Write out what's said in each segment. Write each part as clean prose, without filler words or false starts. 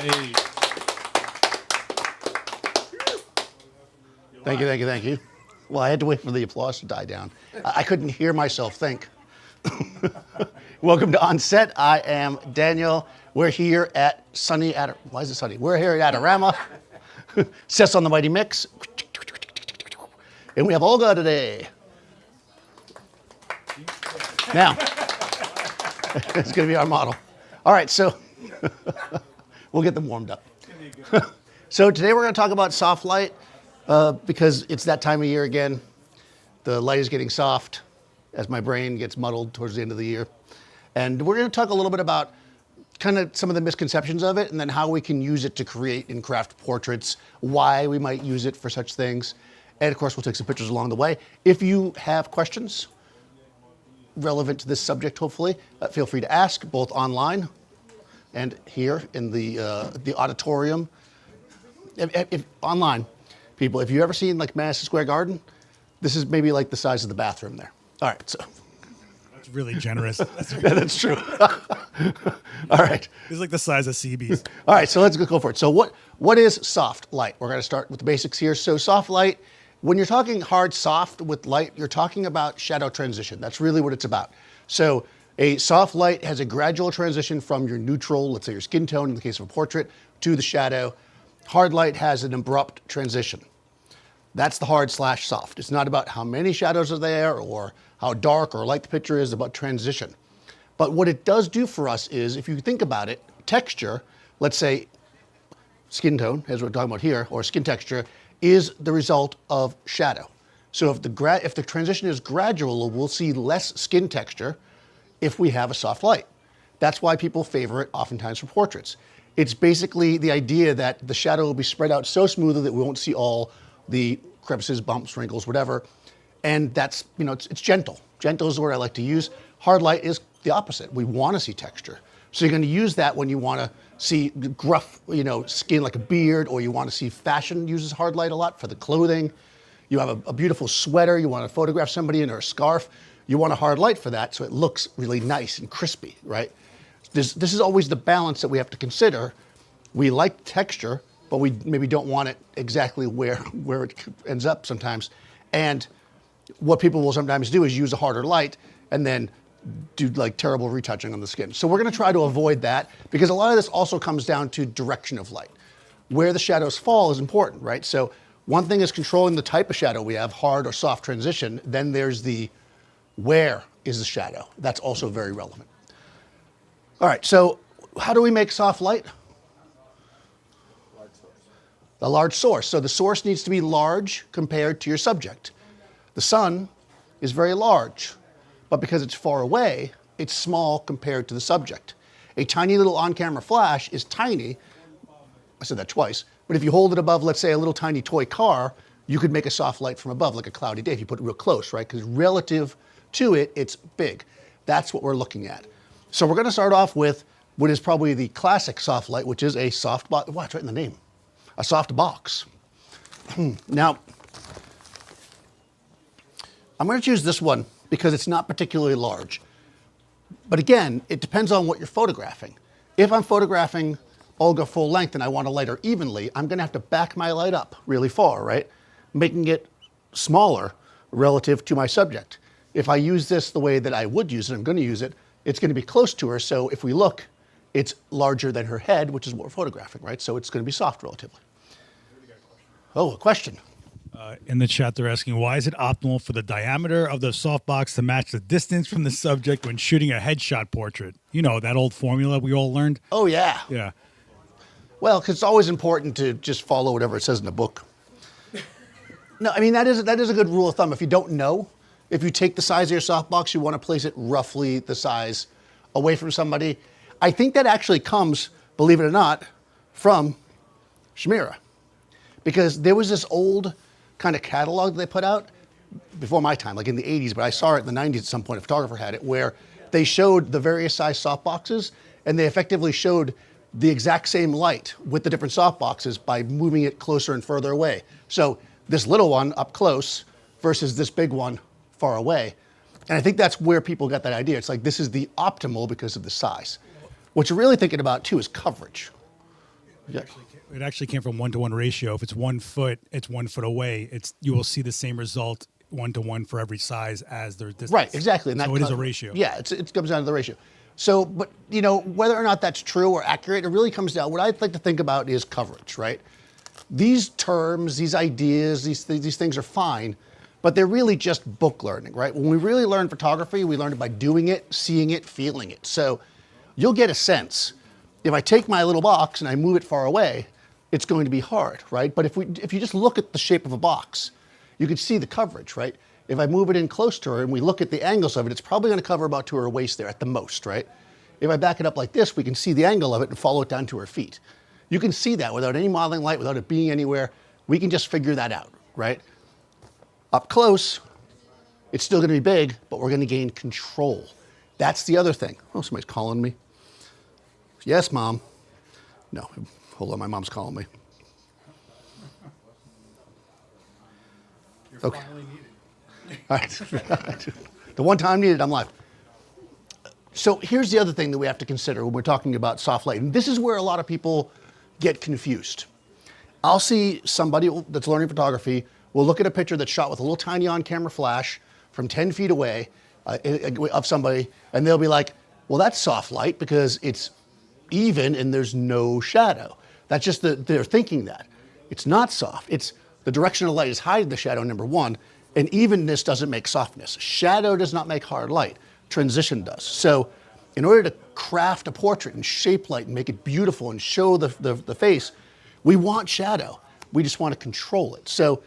Hey. Thank you. Well, I had to wait for the applause to die down. I couldn't hear myself think. Welcome to OnSet. I am Daniel. We're here at sunny, why is it sunny? We're here at Adorama. Sets on the mighty mix. And we have Olga today. Now, it's going to be our model. All right, so we'll get them warmed up. So today we're going to talk about soft light because it's that time of year again. The light is getting soft as my brain gets muddled towards the end of the year. And we're going to talk a little bit about kind of some of the misconceptions of it and then how we can use it to create and craft portraits, why we might use it for such things. And of course, we'll take some pictures along the way. If you have questions relevant to this subject, hopefully, feel free to ask both online and here in the auditorium. If online, people, if you've ever seen like Madison Square Garden, this is maybe like the size of the bathroom there. All right, so. That's really generous. Yeah, that's true. All right. It's like the size of CBs. All right, so let's go for it. So what is soft light? We're going to start with the basics here. So soft light, when you're talking hard soft with light, you're talking about shadow transition. That's really what it's about. So a soft light has a gradual transition from your neutral, let's say your skin tone in the case of a portrait, to the shadow. Hard light has an abrupt transition. That's the hard / soft. It's not about how many shadows are there or how dark or light the picture is, about transition. But what it does do for us is, if you think about it, texture, let's say skin tone, as we're talking about here, or skin texture, is the result of shadow. So if the transition is gradual, we'll see less skin texture if we have a soft light. That's why people favor it oftentimes for portraits. It's basically the idea that the shadow will be spread out so smoothly that we won't see all the crevices, bumps, wrinkles, whatever. And that's, it's gentle. Gentle is the word I like to use. Hard light is the opposite. We want to see texture. So you're going to use that when you want to see gruff, skin like a beard, or you want to see fashion uses hard light a lot for the clothing. You have a beautiful sweater, you want to photograph somebody in or a scarf. You want a hard light for that so it looks really nice and crispy, right? This is always the balance that we have to consider. We like texture, but we maybe don't want it exactly where it ends up sometimes. And what people will sometimes do is use a harder light and then do like terrible retouching on the skin. So we're going to try to avoid that because a lot of this also comes down to direction of light. Where the shadows fall is important, right? So one thing is controlling the type of shadow we have, hard or soft transition. Then there's the where is the shadow. That's also very relevant. All right, so how do we make soft light? A large source. So the source needs to be large compared to your subject. The sun is very large, but because it's far away, it's small compared to the subject. A tiny little on-camera flash is tiny. I said that twice. But if you hold it above, let's say, a little tiny toy car, you could make a soft light from above, like a cloudy day, if you put it real close, right? Because relative to it, it's big. That's what we're looking at. So we're going to start off with what is probably the classic soft light, which is a soft box. Wow, it's right in the name. A soft box. Now, I'm going to choose this one because it's not particularly large. But again, it depends on what you're photographing. If I'm photographing Olga full length and I want to light her evenly, I'm going to have to back my light up really far, right? Making it smaller relative to my subject. If I use this the way that I would use it, I'm going to use it, it's going to be close to her. So if we look, it's larger than her head, which is what we're photographing, right? So it's going to be soft relatively. Oh, a question. In the chat, they're asking, why is it optimal for the diameter of the softbox to match the distance from the subject when shooting a headshot portrait? You know, that old formula we all learned? Oh, yeah. Yeah. Well, because it's always important to just follow whatever it says in the book. No, I mean, that is a good rule of thumb. If you don't know, if you take the size of your softbox, you want to place it roughly the size away from somebody. I think that actually comes, believe it or not, from Chimera. Because there was this old kind of catalog they put out before my time, like in the 80s, but I saw it in the 90s at some point, a photographer had it, where they showed the various size softboxes, and they effectively showed the exact same light with the different softboxes by moving it closer and further away. So this little one up close versus this big one far away. And I think that's where people got that idea. It's like, this is the optimal because of the size. What you're really thinking about too is coverage. Yeah. It actually came from 1-to-1 ratio. If it's 1 foot, it's 1 foot away. You will see the same result 1-to-1 for every size as their distance. Right, exactly. And so it is a ratio. Yeah, it comes down to the ratio. So, but you know, whether or not that's true or accurate, it really comes down. What I'd like to think about is coverage, right? These terms, these ideas, these things are fine, but they're really just book learning, right? When we really learn photography, we learn it by doing it, seeing it, feeling it. So you'll get a sense. If I take my little box and I move it far away, it's going to be hard, right? But if you just look at the shape of a box, you can see the coverage, right? If I move it in close to her and we look at the angles of it, it's probably going to cover about to her waist there at the most, right? If I back it up like this, we can see the angle of it and follow it down to her feet. You can see that without any modeling light, without it being anywhere. We can just figure that out, right? Up close, it's still going to be big, but we're going to gain control. That's the other thing. Oh, somebody's calling me. Yes, Mom. No, hold on, my mom's calling me. You're finally needed. All right. The one time needed, I'm live. So here's the other thing that we have to consider when we're talking about soft light. And this is where a lot of people get confused. I'll see somebody that's learning photography will look at a picture that's shot with a little tiny on-camera flash from 10 feet away of somebody, and they'll be like, well, that's soft light because it's even and there's no shadow. That's just they're thinking that. It's not soft. It's the direction of light is hiding the shadow, number one, and evenness doesn't make softness. Shadow does not make hard light. Transition does. So in order to craft a portrait and shape light and make it beautiful and show the face, we want shadow. We just want to control it. So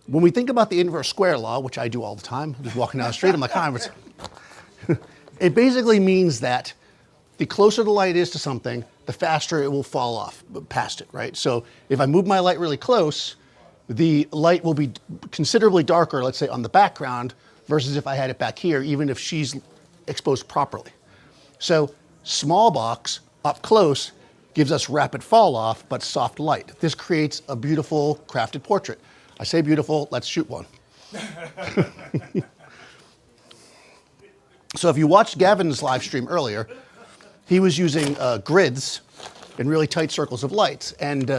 when we think about the inverse square law, which I do all the time, just walking down the street, I'm like, hi, it basically means that the closer the light is to something, the faster it will fall off past it, right? So if I move my light really close, the light will be considerably darker, let's say on the background, versus if I had it back here, even if she's exposed properly. So small box up close gives us rapid fall off, but soft light. This creates a beautiful crafted portrait. I say beautiful, let's shoot one. So if you watched Gavin's live stream earlier, he was using grids and really tight circles of lights. And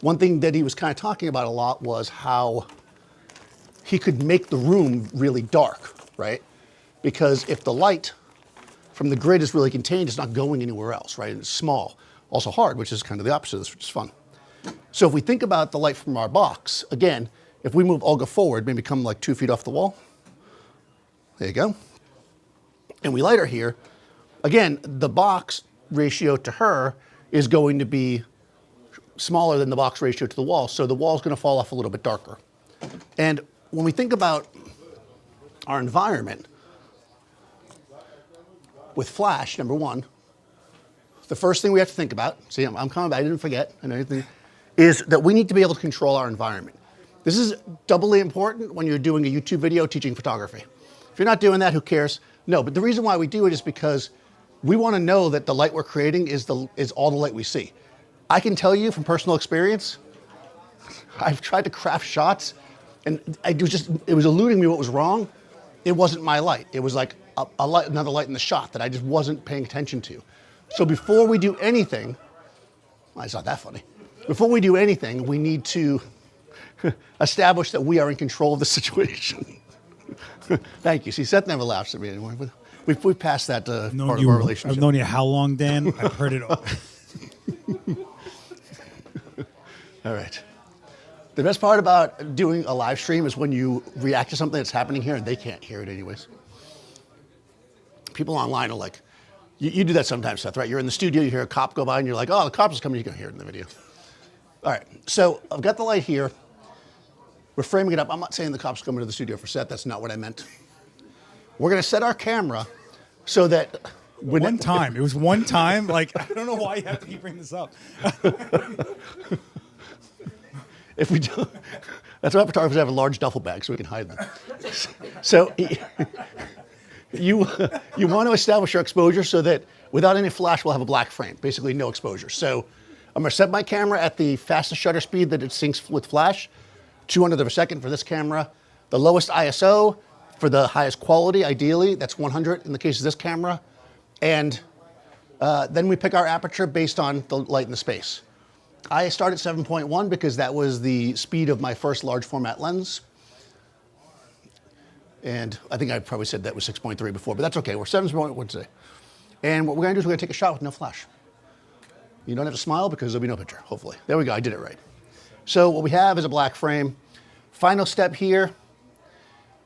one thing that he was kind of talking about a lot was how he could make the room really dark, right? Because if the light from the grid is really contained, it's not going anywhere else, right? And it's small, also hard, which is kind of the opposite of this, which is fun. So if we think about the light from our box, again, if we move Olga forward, maybe come like 2 feet off the wall. There you go. And we light her here. Again, the box ratio to her is going to be smaller than the box ratio to the wall, so the wall's going to fall off a little bit darker. And when we think about our environment, with flash, number one, the first thing we have to think about, see, I'm coming back, I didn't forget, and everything, is that we need to be able to control our environment. This is doubly important when you're doing a YouTube video teaching photography. If you're not doing that, who cares? No, but the reason why we do it is because we want to know that the light we're creating is all the light we see. I can tell you from personal experience, I've tried to craft shots, and it was eluding me what was wrong. It wasn't my light. It was like another light in the shot that I just wasn't paying attention to. So before we do anything, well, it's not that funny. Before we do anything, we need to establish that we are in control of the situation. Thank you. See, Seth never laughs at me anymore, but we've passed that part of our relationship. I've known you how long, Dan? I've heard it all. All right. The best part about doing a live stream is when you react to something that's happening here and they can't hear it anyways. People online are like, you do that sometimes, Seth, right? You're in the studio, you hear a cop go by and you're like, oh, the cop is coming, you can hear it in the video. All right, so I've got the light here. We're framing it up. I'm not saying the cop's coming to the studio for Seth, that's not what I meant. We're gonna set our camera so that One time. It was one time. Like, I don't know why you have to keep bringing this up. If we do, that's why photographers have a large duffel bag so we can hide them. So you want to establish your exposure so that without any flash, we'll have a black frame, basically no exposure. So I'm going to set my camera at the fastest shutter speed that it syncs with flash, 200th of a second for this camera. The lowest ISO for the highest quality, ideally, that's 100 in the case of this camera. And Then we pick our aperture based on the light in the space. I start at 7.1 because that was the speed of my first large format lens. And I think I probably said that was 6.3 before, but that's okay. We're 7.1 today. And what we're gonna do is we're gonna take a shot with no flash. You don't have to smile because there'll be no picture, hopefully. There we go, I did it right. So what we have is a black frame. Final step here,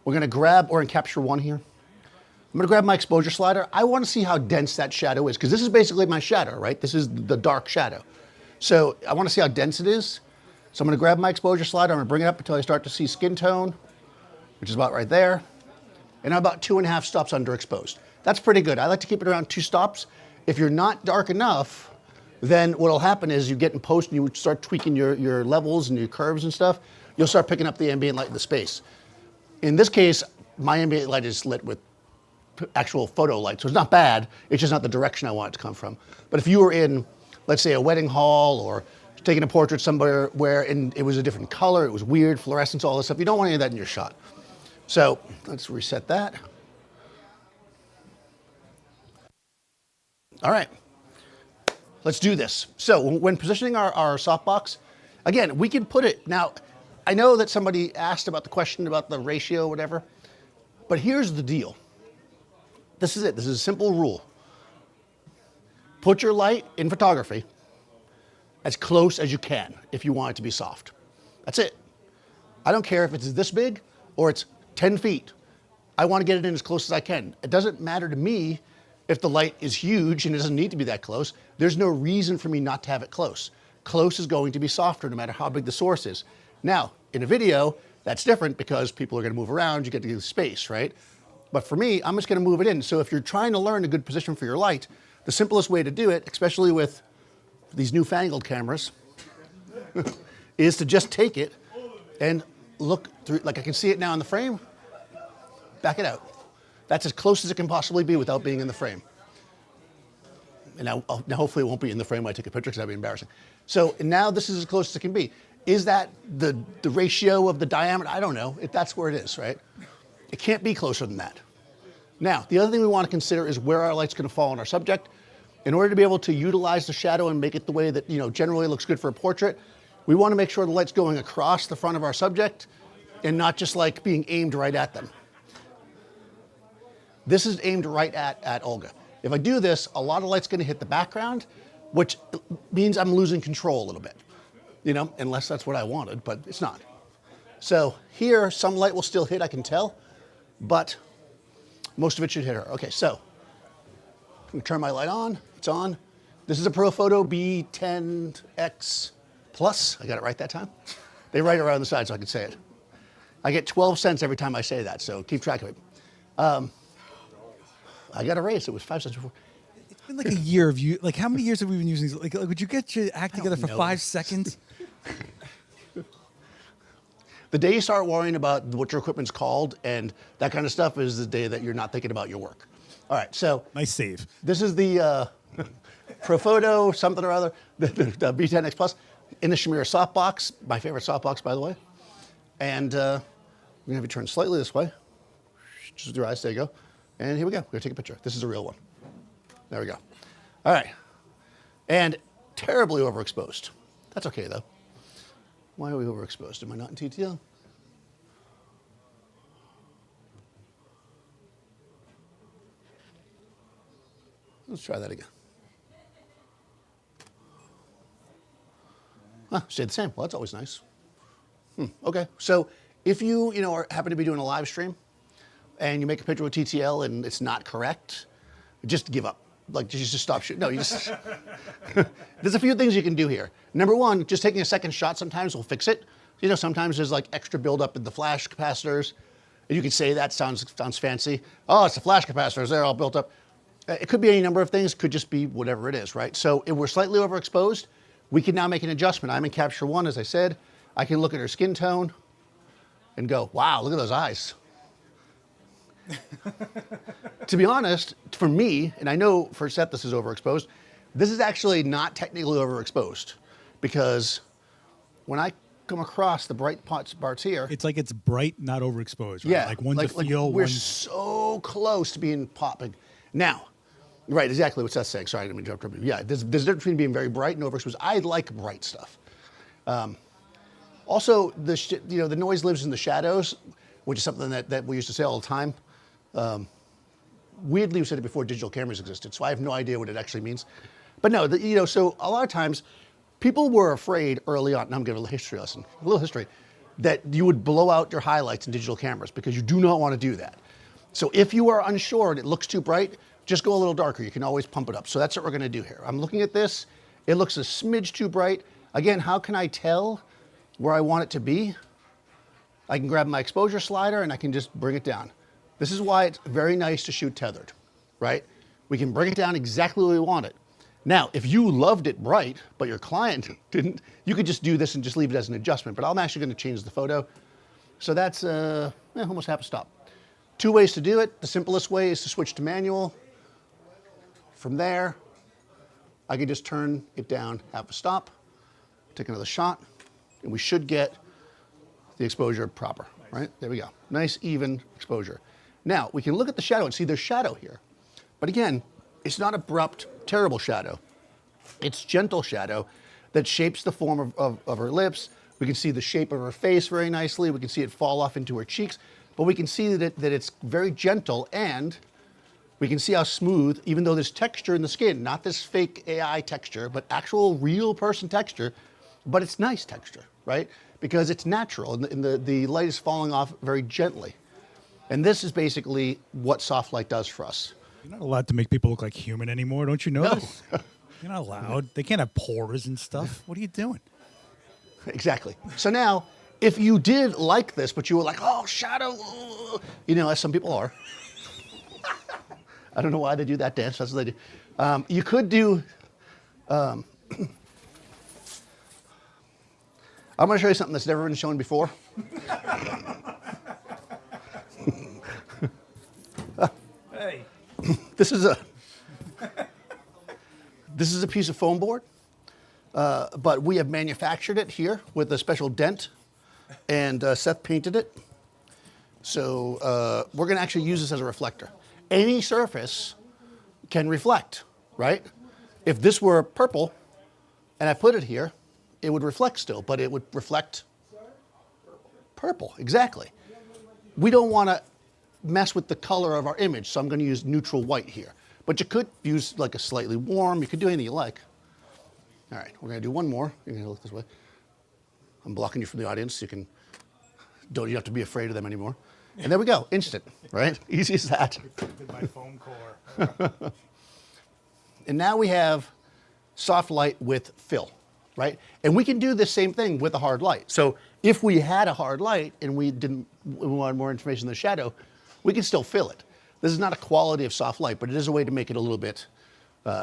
we're gonna grab or capture one here. I'm gonna grab my exposure slider. I wanna see how dense that shadow is, because this is basically my shadow, right? This is the dark shadow. So I wanna see how dense it is. So I'm gonna grab my exposure slider, I'm gonna bring it up until I start to see skin tone, which is about right there. And I'm about 2.5 stops underexposed. That's pretty good. I like to keep it around 2 stops. If you're not dark enough, then what'll happen is you get in post and you start tweaking your levels and your curves and stuff. You'll start picking up the ambient light in the space. In this case, my ambient light is lit with actual photo light, so it's not bad. It's just not the direction I want it to come from. But if you were in, let's say, a wedding hall or taking a portrait somewhere where it was a different color, it was weird, fluorescence, all this stuff, you don't want any of that in your shot. So let's reset that. All right, let's do this. So when positioning our softbox, again, we can put it, now, I know that somebody asked about the question about the ratio or whatever, but here's the deal. This is it, this is a simple rule. Put your light in photography as close as you can if you want it to be soft. That's it. I don't care if it's this big or it's 10 feet. I want to get it in as close as I can. It doesn't matter to me if the light is huge and it doesn't need to be that close. There's no reason for me not to have it close. Close is going to be softer no matter how big the source is. Now, in a video, that's different because people are going to move around, you get to give space, right? But for me, I'm just going to move it in. So if you're trying to learn a good position for your light, the simplest way to do it, especially with these newfangled cameras, is to just take it and look through, like I can see it now in the frame, back it out. That's as close as it can possibly be without being in the frame. And now hopefully it won't be in the frame when I take a picture because that'd be embarrassing. So now this is as close as it can be. Is that the ratio of the diameter? I don't know. That's where it is, right? It can't be closer than that. Now, the other thing we want to consider is where our light's going to fall on our subject. In order to be able to utilize the shadow and make it the way that, generally looks good for a portrait, we want to make sure the light's going across the front of our subject and not just like being aimed right at them. This is aimed right at Olga. If I do this, a lot of light's going to hit the background, which means I'm losing control a little bit, unless that's what I wanted, but it's not. So here, some light will still hit, I can tell, but most of it should hit her. Okay, so I'm going to turn my light on. It's on. This is a Profoto B10x Plus. I got it right that time. They write around the side so I can say it. I get 12 cents every time I say that, so keep track of it. I got a raise. It was 5 cents before. It's been like a year of you. Like, how many years have we been using these? Like would you get your act together for 5 seconds? The day you start worrying about what your equipment's called and that kind of stuff is the day that you're not thinking about your work. All right, so. Nice save. This is the Profoto something or other, the B10x Plus in the Chimera softbox, my favorite softbox, by the way. And we're gonna have you turn slightly this way. Just with your eyes, there you go. And here we go, we're gonna take a picture. This is a real one. There we go. All right, and terribly overexposed. That's okay though. Why are we overexposed? Am I not in TTL? Let's try that again. Stayed the same. Well, that's always nice. Okay, so if you happen to be doing a live stream and you make a picture with TTL and it's not correct, just give up. Like, just stop shooting. No, you just. There's a few things you can do here. Number one, just taking a second shot sometimes will fix it. Sometimes there's like extra buildup in the flash capacitors. You can say that sounds fancy. Oh, it's the flash capacitors. They're all built up. It could be any number of things. Could just be whatever it is, right? So if we're slightly overexposed, we can now make an adjustment. I'm in capture 1, as I said. I can look at her skin tone and go, wow, look at those eyes. To be honest, for me, and I know for Seth this is overexposed, this is actually not technically overexposed because when I come across the bright parts here. It's like it's bright, not overexposed, right? Yeah. Like one's a feel, we're one's... so close to being popping. Now, Right, exactly what Seth's saying. Sorry, I didn't mean to interrupt you. Yeah, there's a difference between being very bright and overexposed. I like bright stuff. Also, the noise lives in the shadows, which is something that we used to say all the time. Weirdly, we said it before digital cameras existed, so I have no idea what it actually means. But no, so a lot of times, people were afraid early on, and I'm giving a little history, that you would blow out your highlights in digital cameras because you do not want to do that. So if you are unsure and it looks too bright, just go a little darker. You can always pump it up. So that's what we're going to do here. I'm looking at this. It looks a smidge too bright. Again, how can I tell where I want it to be? I can grab my exposure slider and I can just bring it down. This is why it's very nice to shoot tethered, right? We can bring it down exactly where we want it. Now, if you loved it bright, but your client didn't, you could just do this and just leave it as an adjustment, but I'm actually going to change the photo. So that's almost half a stop. 2 ways to do it. The simplest way is to switch to manual. From there, I can just turn it down half a stop, take another shot, and we should get the exposure proper, right? There we go. Nice, even exposure. Now, we can look at the shadow and see there's shadow here. But again, it's not abrupt, terrible shadow. It's gentle shadow that shapes the form of her lips. We can see the shape of her face very nicely. We can see it fall off into her cheeks. But we can see that it's very gentle, and we can see how smooth, even though there's texture in the skin, not this fake AI texture, but actual real person texture, but it's nice texture, right? Because it's natural, and the light is falling off very gently. And this is basically what soft light does for us. You're not allowed to make people look like human anymore, don't you know this? You're not allowed. They can't have pores and stuff. What are you doing? Exactly. So now, if you did like this, but you were like, oh, shadow, as some people are. I don't know why they do that dance. That's what they do. You could do. I'm going to show you something that's never been shown before. Hey. This is a piece of foam board, but we have manufactured it here with a special dent, and Seth painted it. So we're going to actually use this as a reflector. Any surface can reflect, right? If this were purple and I put it here, it would reflect still, but it would reflect purple, exactly. We don't want to mess with the color of our image, so I'm going to use neutral white here. But you could use like a slightly warm, you could do anything you like. All right, we're going to do one more. You're going to look this way. I'm blocking you from the audience, so you don't have to be afraid of them anymore. And there we go, instant, right? Easy as that. My foam core. And now we have soft light with fill, right? And we can do the same thing with a hard light. So if we had a hard light and we wanted more information in the shadow, we can still fill it. This is not a quality of soft light, but it is a way to make it a little bit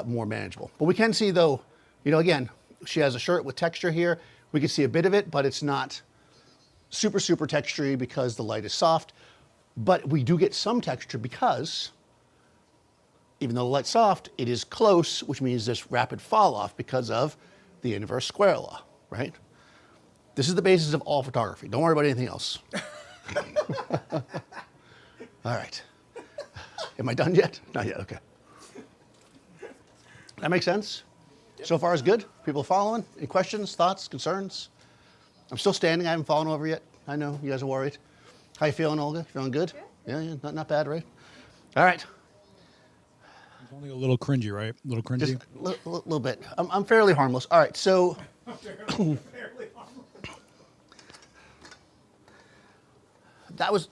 more manageable. But we can see though, again, she has a shirt with texture here. We can see a bit of it, but it's not super, super textury because the light is soft. But we do get some texture because even though the light's soft, it is close, which means there's rapid fall off because of the inverse square law, right? This is the basis of all photography. Don't worry about anything else. All right. Am I done yet? Not yet, okay. That makes sense? Yep. So far is good? People following? Any questions, thoughts, concerns? I'm still standing, I haven't fallen over yet. I know, you guys are worried. How you feeling, Olga? Feeling good? Yeah, not bad, right? All right. It's only a little cringy, right? A little cringy? Just a little bit. I'm fairly harmless. All right, so. Fairly harmless. That was,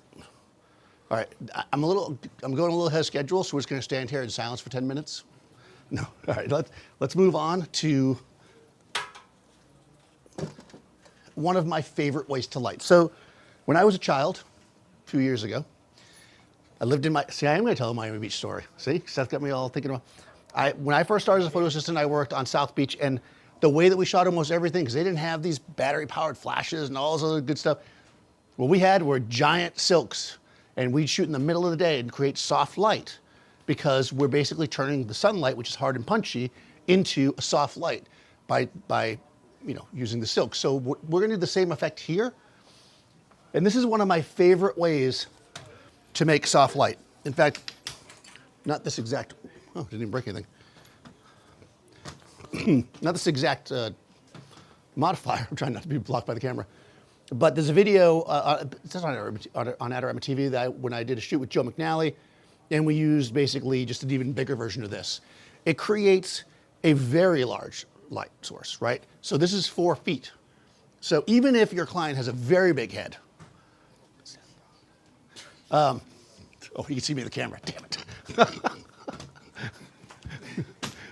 all right, I'm going a little ahead of schedule, so we're just going to stand here in silence for 10 minutes. No, all right, let's move on to one of my favorite ways to light. So when I was a child, a few years ago, I lived in see, I am going to tell a Miami Beach story. See, Seth got me all thinking about, when I first started as a photo assistant, I worked on South Beach, and the way that we shot almost everything, because they didn't have these battery-powered flashes and all this other good stuff, what we had were giant silks, and we'd shoot in the middle of the day and create soft light because we're basically turning the sunlight, which is hard and punchy, into a soft light by using the silk. So we're going to do the same effect here. And this is one of my favorite ways to make soft light. In fact, not this exact, Oh, didn't even break anything. Not this exact modifier. I'm trying not to be blocked by the camera. But there's a video, it's on Adorama TV, that when I did a shoot with Joe McNally, and we used basically just an even bigger version of this. It creates a very large light source, right? So this is 4 feet. So even if your client has a very big head, oh, you can see me in the camera, damn it.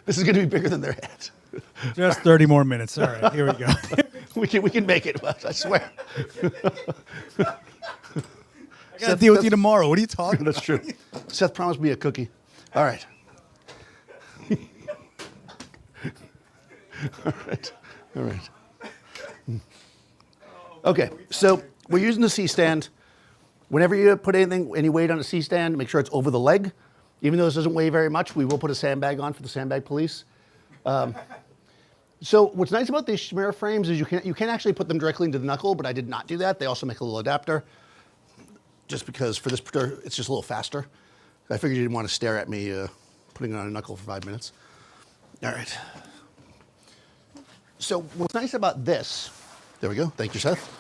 This is going to be bigger than their head. Just 30 more minutes. All right, here we go. We can make it, I swear. I got to deal with you tomorrow. What are you talking about? That's true. Seth promised me a cookie. All right. All right. All right. Okay, so we're using the C-stand. Whenever you put any weight on a C-stand, make sure it's over the leg. Even though this doesn't weigh very much, we will put a sandbag on for the sandbag police. So what's nice about these Chimera frames is you can actually put them directly into the knuckle, but I did not do that. They also make a little adapter, just because for this it's just a little faster. I figured you didn't want to stare at me putting it on a knuckle for 5 minutes. All right. So what's nice about this, there we go, thank you, Seth,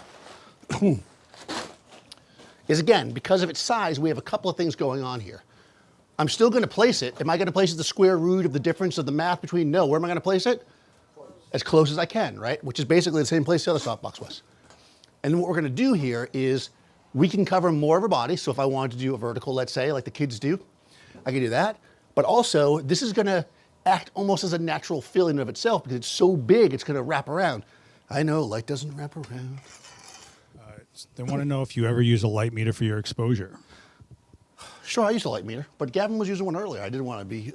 is again, because of its size, we have a couple of things going on here. I'm still going to place it. Am I going to place it the square root of the difference of the math between? No. Where am I going to place it? As close as I can, right? Which is basically the same place the other softbox was. And then what we're going to do here is we can cover more of our body. So if I wanted to do a vertical, let's say, like the kids do, I can do that. But also, this is going to act almost as a natural fill in of itself because it's so big, it's going to wrap around. I know, light doesn't wrap around. They want to know if you ever use a light meter for your exposure. Sure, I use a light meter, but Gavin was using one earlier. I didn't want to be...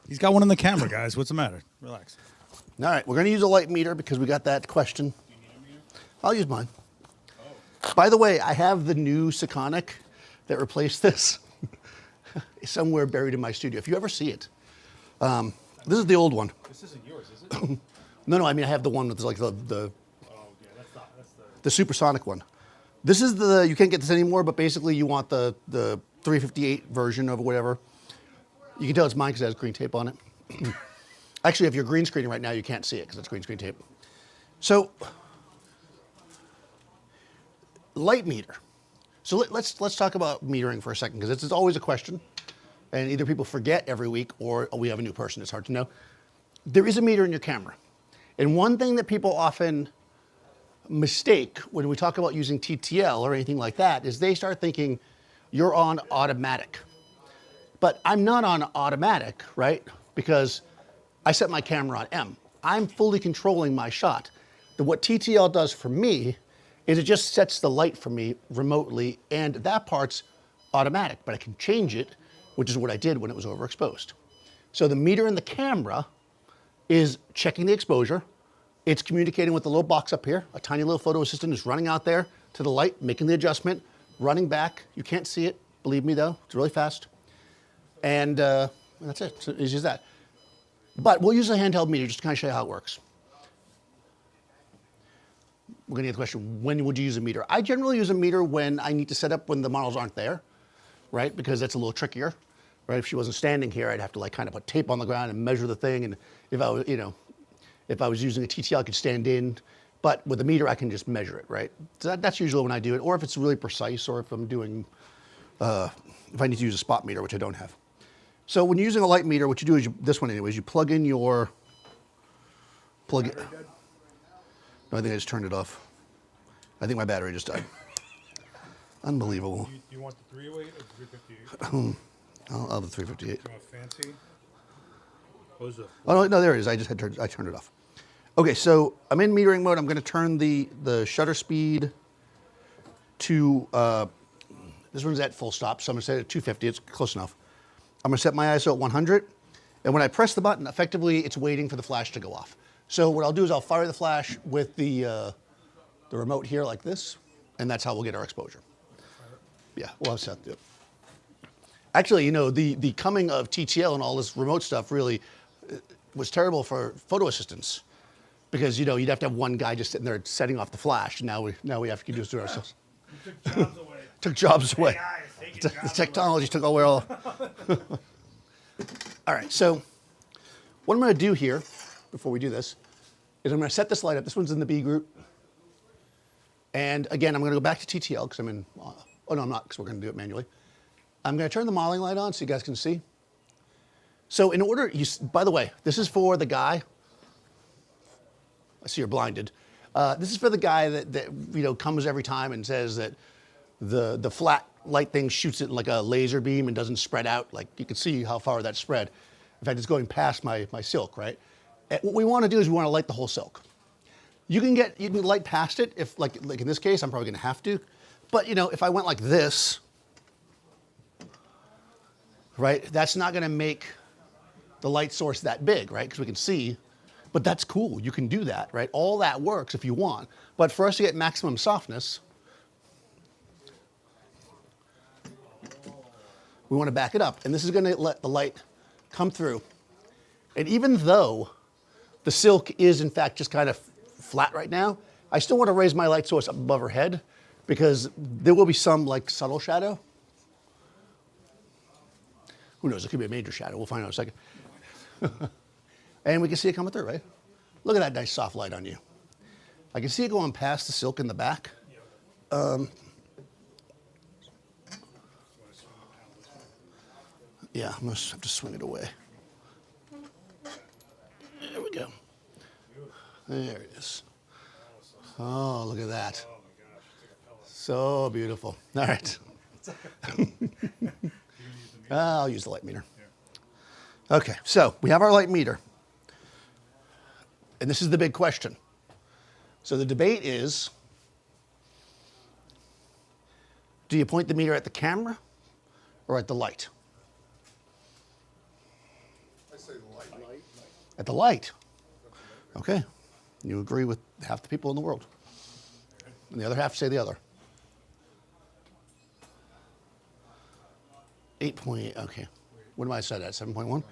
He's got one in the camera, guys. What's the matter? Relax. All right, we're going to use a light meter because we got that question. Do you need a meter? I'll use mine. Oh. By the way, I have the new Sekonic that replaced this somewhere buried in my studio. If you ever see it. This is the old one. This isn't yours, is it? No, I mean, I have the one that's like the oh, yeah, that's the supersonic one. This is you can't get this anymore, but basically you want the 358 version of whatever. You can tell it's mine because it has green tape on it. Actually, if you're green screening right now, you can't see it because it's green screen tape. So, light meter. So let's talk about metering for a second because it's always a question. And either people forget every week or we have a new person. It's hard to know. There is a meter in your camera. And one thing that people often mistake when we talk about using TTL or anything like that is they start thinking you're on automatic. But I'm not on automatic, right? Because I set my camera on M. I'm fully controlling my shot. What TTL does for me is it just sets the light for me remotely, and that part's automatic, but I can change it, which is what I did when it was overexposed. So the meter in the camera is checking the exposure. It's communicating with the little box up here. A tiny little photo assistant is running out there to the light, making the adjustment, running back. You can't see it, believe me though, it's really fast. And that's it, so it's just that. But we'll use a handheld meter just to kind of show you how it works. We're gonna get the question, when would you use a meter? I generally use a meter when I need to set up when the models aren't there, right? Because that's a little trickier, right? If she wasn't standing here, I'd have to like kind of put tape on the ground and measure the thing. And if I was, if I was using a TTL, I could stand in. But with a meter, I can just measure it, right? So that's usually when I do it, or if it's really precise, or if I'm doing, if I need to use a spot meter, which I don't have. So when you're using a light meter, what you do is, this one anyways, you plug in your, no, I think I just turned it off. I think my battery just died. Unbelievable. Do you want the 308 or 358? I'll have the 358. Do you want fancy? Oh, no, there it is. I turned it off. Okay, so I'm in metering mode. I'm going to turn the shutter speed to, this one's at full stop, so I'm going to set it at 250. It's close enough. I'm going to set my ISO at 100. And when I press the button, effectively, it's waiting for the flash to go off. So what I'll do is I'll fire the flash with the remote here like this, and that's how we'll get our exposure. Yeah, we'll have Seth do it. Actually, the coming of TTL and all this remote stuff really was terrible for photo assistants because, you'd have to have one guy just sitting there setting off the flash. Now we have to just do it ourselves. Took jobs away. Took jobs away. Hey guys, The technology took away all. All right, so what I'm going to do here before we do this is I'm going to set this light up. This one's in the B group. And again, I'm going to go back to TTL because I'm in, oh no, I'm not because we're going to do it manually. I'm going to turn the modeling light on so you guys can see. So in order, by the way, this is for the guy. I see you're blinded. This is for the guy that you know comes every time and says that the flat light thing shoots it like a laser beam and doesn't spread out. Like you can see how far that spread. In fact, it's going past my silk, right? And what we want to do is we want to light the whole silk. You can light past it if like in this case, I'm probably going to have to. But you know, if I went like this, right, that's not going to make the light source that big, right? Because we can see, but that's cool. You can do that, right? All that works if you want. But for us to get maximum softness, we want to back it up. And this is going to let the light come through. And even though the silk is in fact just kind of flat right now, I still want to raise my light source up above her head because there will be some like subtle shadow. Who knows, it could be a major shadow. We'll find out in a second. And we can see it coming through, right? Look at that nice soft light on you. I can see it going past the silk in the back. Yeah, I'm gonna have to swing it away. There we go. There it is. Oh, look at that. So beautiful. All right. I'll use the light meter. Okay, so we have our light meter. And this is the big question. So the debate is, do you point the meter at the camera or at the light? I say light. At the light. Okay. You agree with half the people in the world. And the other half say the other. 8.8, okay. What am I set at, 7.1?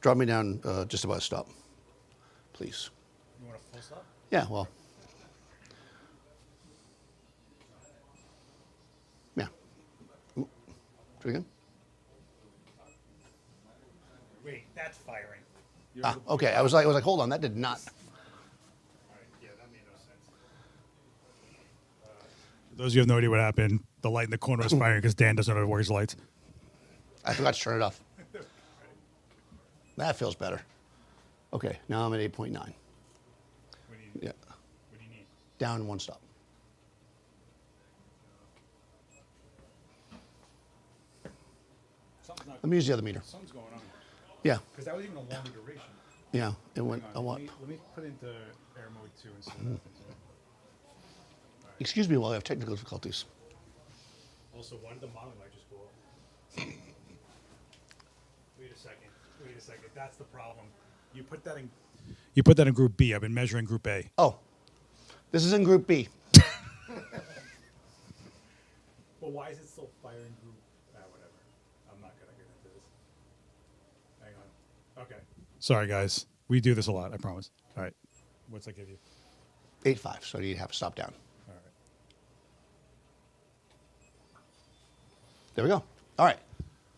Drop me down just about a stop, please. You want a full stop? Yeah, well. Yeah. Ooh. Do it again. Wait, that's firing. Ah, okay. I was like, hold on, that did not. All right, yeah, that made no sense. For those of you who have no idea what happened, the light in the corner was firing because Dan doesn't know how to work his lights. I forgot to turn it off. That feels better. Okay, now I'm at 8.9. What do you, Yeah, what do you need? down one stop. Something's not. Let me use the other meter. Something's going on. Yeah, Because that was even a longer duration. yeah, it went a Hang on, lot. let me put into air mode 2 and see what happens. Excuse me while I have technical difficulties. Also, why did the modeling light just go off? Wait a second. Wait a second. That's the problem. You put that in. You put that in Group B. I've been measuring Group A. Oh, this is in Group B. Well, why is it still firing Group? Whatever. I'm not gonna get into this. Hang on. Okay. Sorry, guys. We do this a lot. I promise. All right. What's that give you? 8.5, so you have to stop down. All right. There we go. All right.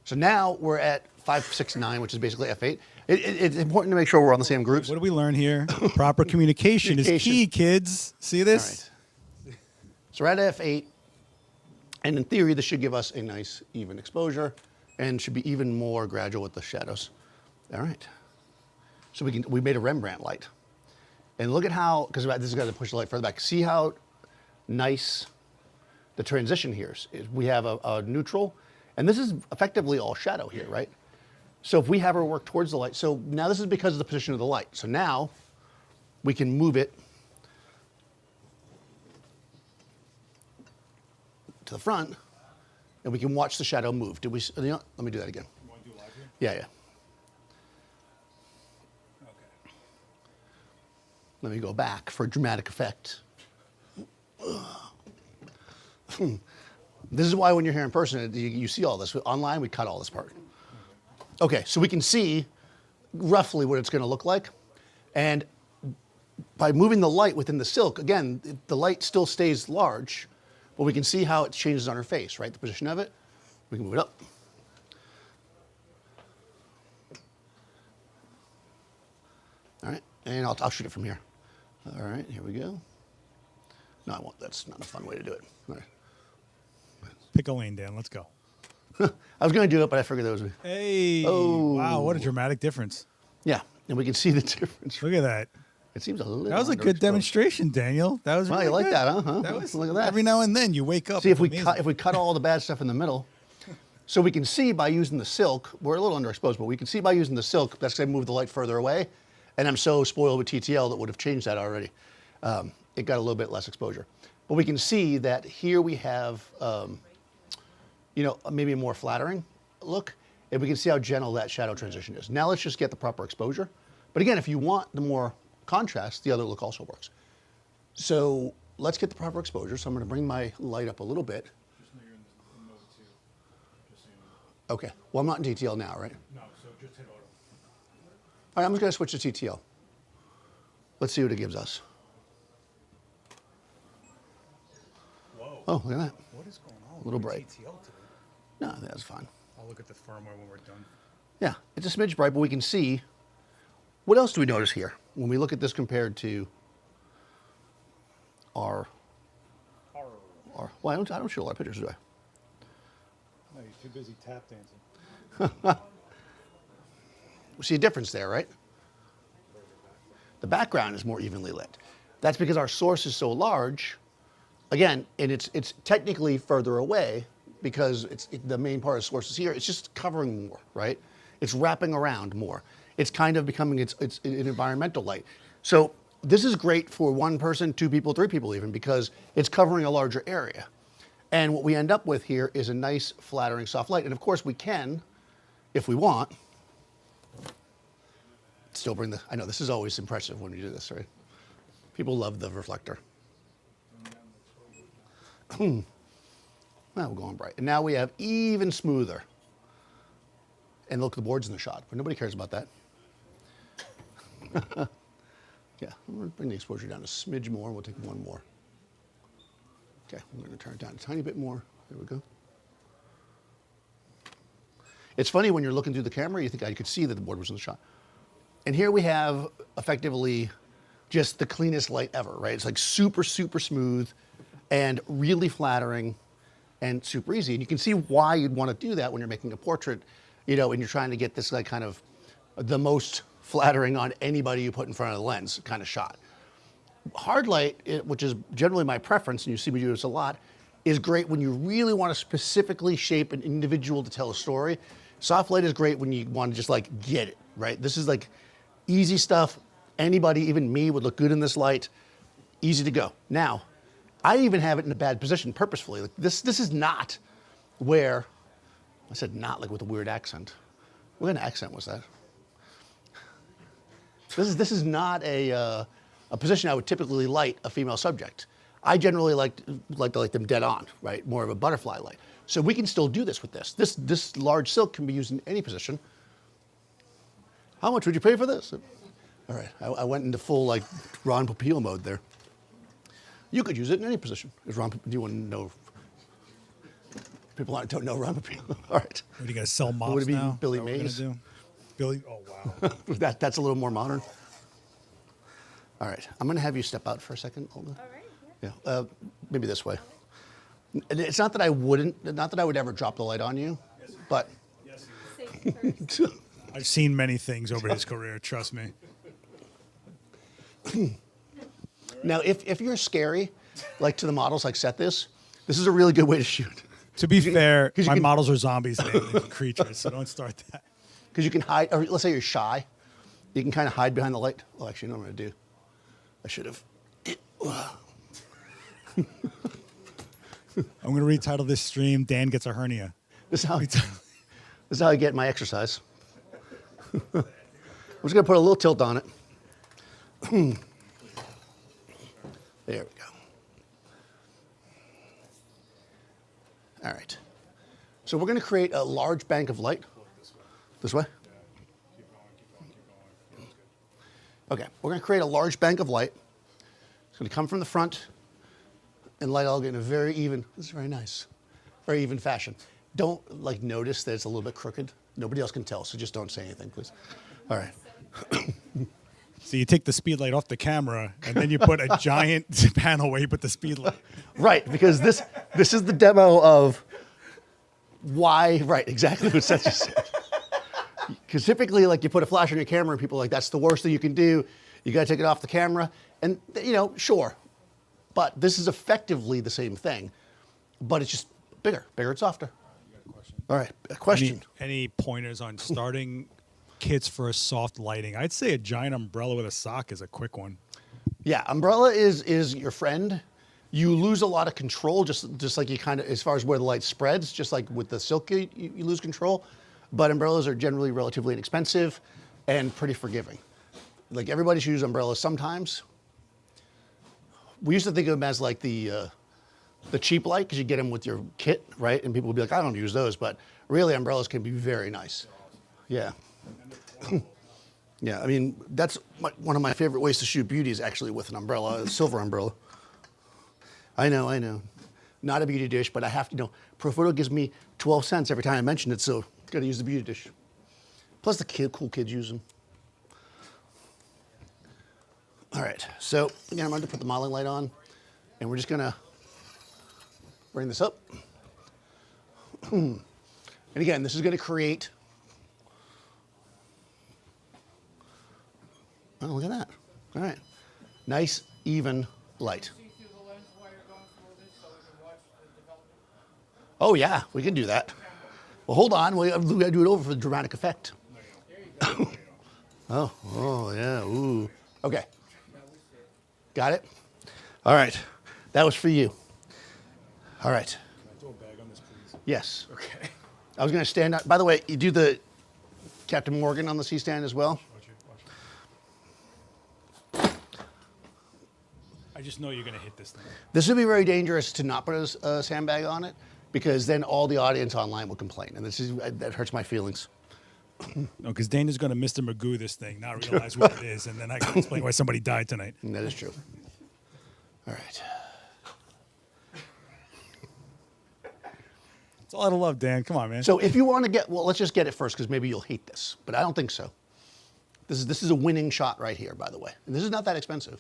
So now we're at 569, which is basically F8. It's important to make sure we're on the same groups. What do we learn here? Proper communication is key, kids. See All this? right. So we're at F8, and in theory, this should give us a nice even exposure and should be even more gradual with the shadows. All right. So we made a Rembrandt light. And look at how, because this is going to push the light further back. See how nice the transition here is. We have a neutral, and this is effectively all shadow here, right? So if we have her work towards the light, so now this is because of the position of the light. So now we can move it to the front, and we can watch the shadow move. Did we? You know, let me do that again. You want to do live here? Yeah, yeah. Okay. Let me go back for dramatic effect. This is why when you're here in person, you see all this. Online, we cut all this part. Okay, so we can see roughly what it's going to look like. And by moving the light within the silk, again, the light still stays large, but we can see how it changes on her face, right? The position of it. We can move it up. And I'll shoot it from here. All right, here we go. No, I won't. That's not a fun way to do it. All right. Pick a lane, Dan. Let's go. I was going to do it, but I figured that was... Hey. Oh. Wow, what a dramatic difference. Yeah, and we can see the difference. Look at that. It seems a little... That was a good underexposed. demonstration, Daniel. That was Well, really you like good. that, huh? That was, Look at that. Every now and then you wake up. See, if It's amazing. we cut all the bad stuff in the middle, so we can see by using the silk, we're a little underexposed, but we can see by using the silk, that's going to move the light further away. And I'm so spoiled with TTL that would have changed that already. It got a little bit less exposure. But we can see that here we have, you know, maybe a more flattering look, and we can see how gentle that shadow transition is. Now let's just get the proper exposure. But again, if you want the more contrast, the other look also works. So let's get the proper exposure. So I'm going to bring my light up a little bit. Just know you're in mode 2. Just so you know. Okay. Well, I'm not in TTL now, right? No, so just hit auto. All right, I'm just going to switch to TTL. Let's see what it gives us. Whoa. Oh, look at that. What is going on? A little with bright. TTL today? No, that's fine. I'll look at the firmware when we're done. Yeah, it's a smidge bright, but we can see. What else do we notice here when we look at this compared to our well, I don't show a lot of pictures, do I? No, you're too busy tap dancing. We see a difference there, right? The background is more evenly lit. That's because our source is so large. Again, and it's technically further away because the main part of the source is here. It's just covering more, right? It's wrapping around more. It's kind of becoming it's an environmental light. So this is great for one person, two people, three people even, because it's covering a larger area. And what we end up with here is a nice, flattering, soft light. And of course we can, if we want, still bring the, I know this is always impressive when you do this, right? People love the reflector. Now we're going bright. And now we have even smoother. And look, the board's in the shot, but nobody cares about that. Yeah, I'm going to bring the exposure down a smidge more. We'll take one more. Okay, I'm going to turn it down a tiny bit more. There we go. It's funny when you're looking through the camera, you think I could see that the board was in the shot. And here we have effectively just the cleanest light ever, right? It's like super, super smooth and really flattering and super easy. And you can see why you'd want to do that when you're making a portrait, you know, and you're trying to get this like kind of the most flattering on anybody you put in front of the lens kind of shot. Hard light, which is generally my preference, and you see me do this a lot, is great when you really want to specifically shape an individual to tell a story. Soft light is great when you want to just like get it, right? This is like easy stuff. Anybody, even me, would look good in this light. Easy to go. Now, I even have it in a bad position purposefully. Like this is not where, I said not like with a weird accent. What kind of accent was that? This is not a position I would typically light a female subject. I generally like to light them dead on, right? More of a butterfly light. So we can still do this with this. This large silk can be used in any position. How much would you pay for this? All right, I went into full like Ron Popeil mode there. You could use it in any position. Do you want to know? People don't know Ron Popeil. All right. What, are you going to sell mops Would it be now? Billy Is that what we're Mays? gonna do? Billy, oh wow. That's a little more modern. All right, I'm going to have you step out for a second, Olga. All right. Yeah, maybe this way. And it's not that I would ever drop the light on you, but Safety first. I've seen many things over his career, trust me. now if you're scary, like to the models, like set this is a really good way to shoot. To be fair, 'cause you my can- models are zombies, they are creatures, so don't start that. Because you can hide, or let's say you're shy, you can kind of hide behind the light. Oh, actually, you know what I'm going to do? I should have. I'm going to retitle this stream, Dan Gets a Hernia. This is how I get my exercise. I'm just going to put a little tilt on it. There we go. All right. So we're going to create a large bank of light. This way? Okay, we're going to create a large bank of light. It's going to come from the front and light all get in a very even, this is very nice, very even fashion. Don't like notice that it's a little bit crooked. Nobody else can tell, so just don't say anything, please. All right. So you take the speed light off the camera, and then you put a giant panel where you put the speed light. Right, because this is the demo of why, right, exactly what Seth just said. Because typically, like, you put a flash on your camera and people are like, that's the worst thing you can do. You got to take it off the camera. And, you know, sure. But this is effectively the same thing, but it's just bigger and softer. All right, a question. Any pointers on starting kits for a soft lighting? I'd say a giant umbrella with a sock is a quick one. Yeah, umbrella is your friend. You lose a lot of control, just like you kind of, as far as where the light spreads, just like with the silk, you lose control. But umbrellas are generally relatively inexpensive and pretty forgiving. Like, everybody should use umbrellas sometimes. We used to think of them as like the cheap light, because you get them with your kit, right? And people would be like, I don't use those, but really umbrellas can be very nice. Yeah. Yeah, I mean, that's one of my favorite ways to shoot beauty is actually with an umbrella, a silver umbrella. I know. Not a beauty dish, but I have to, Profoto gives me 12 cents every time I mention it, so got to use the beauty dish. Plus the cool kids use them. All right, so again, I'm going to put the modeling light on, and we're just going to bring this up. And again, this is going to create, oh, look at that. All right, nice, even light. Oh yeah, we can do that. Well, hold on, we got to do it over for the dramatic effect. Oh yeah, ooh. Okay. Got it? All right, that was for you. All right. Can I throw a bag on this, please? Yes. Okay. I was going to stand up. By the way, you do the Captain Morgan on the C-stand as well? Watch it. I just know you're going to hit this thing. This would be very dangerous to not put a sandbag on it, because then all the audience online will complain, and that hurts my feelings. No, because Dana's going to Mr. Magoo this thing, not realize what it is, and then I can explain why somebody died tonight. And that is true. All right. It's a lot of love, Dan. Come on, man. So if you want to get, well, let's just get it first, because maybe you'll hate this, but I don't think so. This is a winning shot right here, by the way. And this is not that expensive.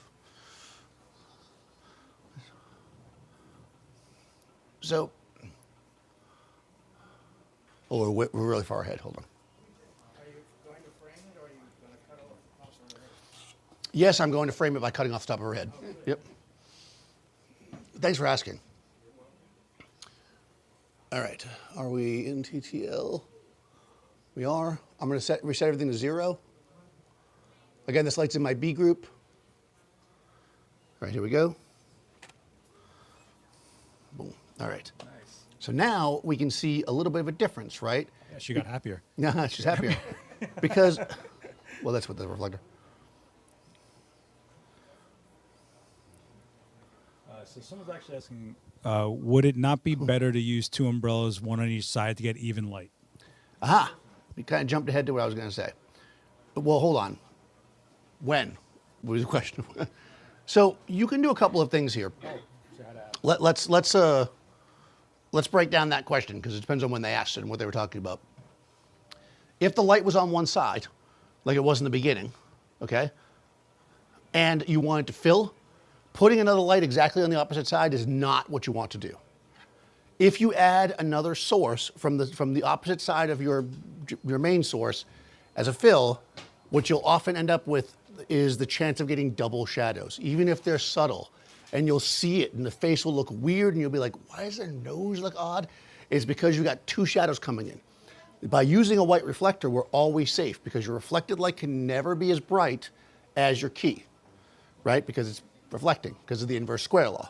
So, oh, we're really far ahead. Hold on. Are you going to frame it, or are you going to cut off the top of her head? Yes, I'm going to frame it by cutting off the top of her head. Yep. Thanks for asking. All right. Are we in TTL? We are. I'm going to reset everything to 0. Again, this light's in my B group. All right, here we go. Boom. All right. Nice. So now we can see a little bit of a difference, right? Yeah, she got happier. Nah, she's happier. Because, well, that's what the reflector. So someone's actually asking, would it not be better to use 2 umbrellas, one on each side, to get even light? Aha! We kind of jumped ahead to what I was going to say. Well, hold on. When? What was the question? So you can do a couple of things here. Let's break down that question, because it depends on when they asked it and what they were talking about. If the light was on one side, like it was in the beginning, okay, and you wanted to fill, putting another light exactly on the opposite side is not what you want to do. If you add another source from the opposite side of your main source as a fill, what you'll often end up with is the chance of getting double shadows, even if they're subtle. And you'll see it, and the face will look weird, and you'll be like, why does their nose look odd? It's because you got 2 shadows coming in. By using a white reflector, we're always safe, because your reflected light can never be as bright as your key, right? Because it's reflecting, because of the inverse square law.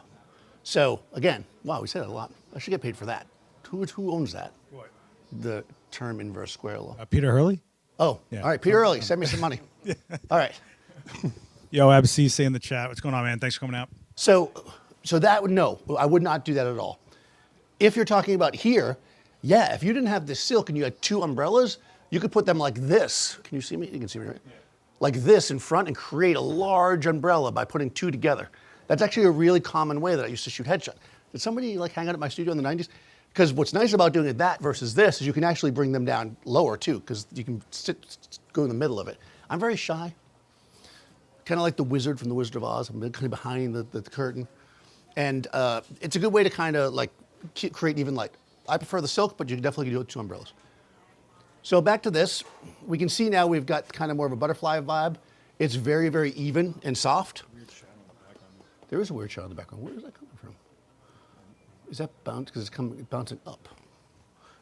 So again, wow, we said it a lot. I should get paid for that. Who owns that? What? The term inverse square law. Peter Hurley? Oh, Yeah. all right, Peter Early, send me some money. All right. Yo, AbCC in the chat. What's going on, man? Thanks for coming out. So that would, no, I would not do that at all. If you're talking about here, yeah, if you didn't have this silk and you had 2 umbrellas, you could put them like this. Can you see me? You can see me, right? Yeah. Like this in front, and create a large umbrella by putting 2 together. That's actually a really common way that I used to shoot headshot. Did somebody like hang out at my studio in the 90s? Because what's nice about doing it that versus this is you can actually bring them down lower too, because you can go in the middle of it. I'm very shy. kind of like the wizard from The Wizard of Oz. I'm kind of behind the curtain. And it's a good way to kind of like create an even light. I prefer the silk, but you can definitely do it with 2 umbrellas. So back to this, we can see now we've got kind of more of a butterfly vibe. It's very, very even and soft. Weird shadow in the background. There is a weird shadow in the background. Where is that coming from? Is that bounce? Because it's bouncing up.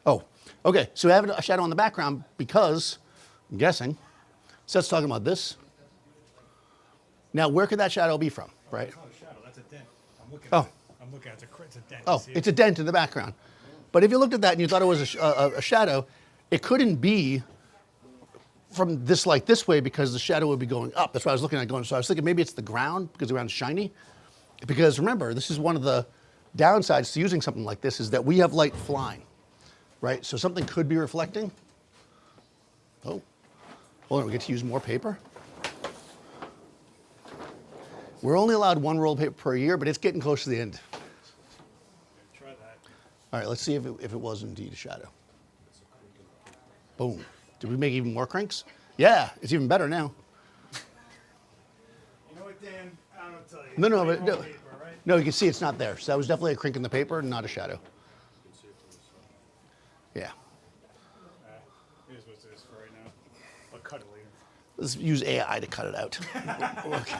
Oh, okay. So we have a shadow in the background because, I'm guessing, Seth's talking about this. Now, where could that shadow be from, right? It's not a shadow. That's a dent. I'm looking Oh. at it. I'm looking at it. It's a dent. Oh, You see it's it? a dent in the background. But if you looked at that and you thought it was a shadow, it couldn't be from this like this way because the shadow would be going up. That's why I was looking at going. So I was thinking maybe it's the ground because the ground's shiny. Because remember, this is one of the downsides to using something like this is that we have light flying, right? So something could be reflecting. Oh, hold on, we get to use more paper. We're only allowed 1 roll of paper per year, but it's getting close to the end. Try that. All right, let's see if it was indeed a shadow. Boom. Did we make even more cranks? Yeah, it's even better now. You know what, Dan? I don't know what to tell you. No, no, It's but like no, roll paper, right? no, you can see it's not there. So that was definitely a crink in the paper, not a shadow. Yeah. Here's what it is for right now. I'll cut it later. Let's use AI to cut it out. Okay.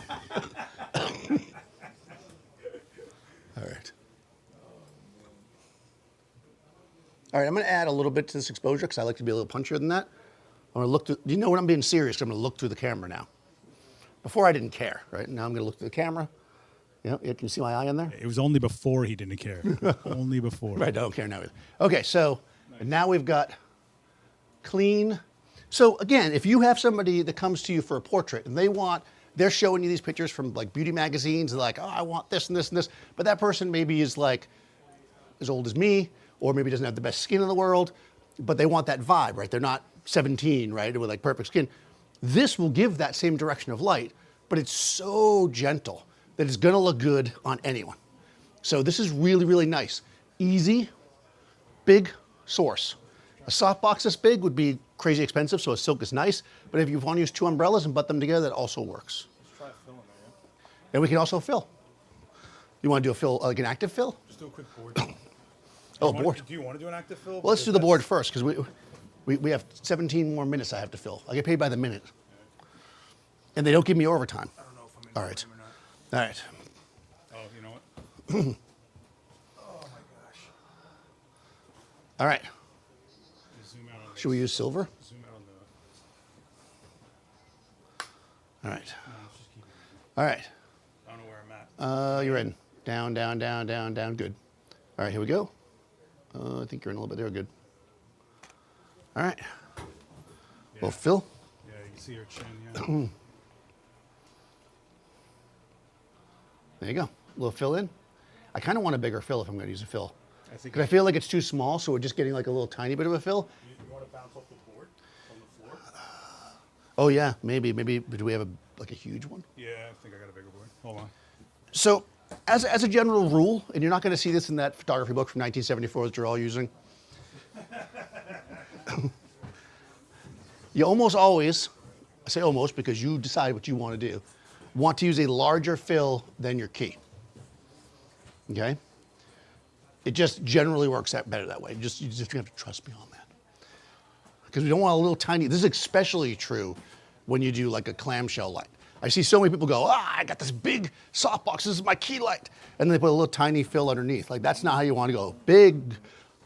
All right. All right, I'm going to add a little bit to this exposure because I like to be a little punchier than that. I'm going to look through, you know when I'm being serious, I'm going to look through the camera now. Before I didn't care, right? Now I'm going to look through the camera. You know, can you see my eye in there? It was only before he didn't care. Only before. Right, I don't care now either. Okay, so now we've got clean. So again, if you have somebody that comes to you for a portrait and they're showing you these pictures from like beauty magazines, they're like, oh, I want this and this and this. But that person maybe is like as old as me, or maybe doesn't have the best skin in the world, but they want that vibe, right? They're not 17, right, with like perfect skin. This will give that same direction of light, but it's so gentle that it's gonna look good on anyone. So this is really, really nice. Easy, big source. A softbox this big would be crazy expensive, so a silk is nice, but if you want to use 2 umbrellas and butt them together, that also works. Let's try filling there, yeah? And we can also fill. You want to do a fill, like an active fill? Just do a quick board. Oh, board. Do you want to do an active fill? Well, let's do the board first, because we have 17 more minutes I have to fill. I get paid by the minute. And they don't give me overtime. I don't know if I'm in All right. time or not. All right. Oh, you know what? Oh my gosh. All right. Just zoom out on this. Should we use silver? Zoom out on All right. the. No, let's just keep it. All right. I don't know where I'm at. You're in. Down, down, down, down, down. Good. All right, here we go. I think you're in a little bit there. Good. All right. Well, fill. Yeah, you can see her chin. Yeah. There you go. A little fill in. I kind of want a bigger fill if I'm going to use a fill. I think. Because I feel like it's too small, so we're just getting like a little tiny bit of a fill. You want to bounce off the board on the floor? Oh yeah, maybe. Do we have a huge one? Yeah, I think I got a bigger board. Hold on. So, as a general rule, and you're not going to see this in that photography book from 1974 that you're all using, you almost always, I say almost because you decide what you want to do, want to use a larger fill than your key. Okay? It just generally works out better that way. You just have to trust me on that. Because we don't want a little tiny, this is especially true when you do like a clamshell light. I see so many people go, I got this big softbox, this is my key light. And they put a little tiny fill underneath. Like that's not how you want to go. Big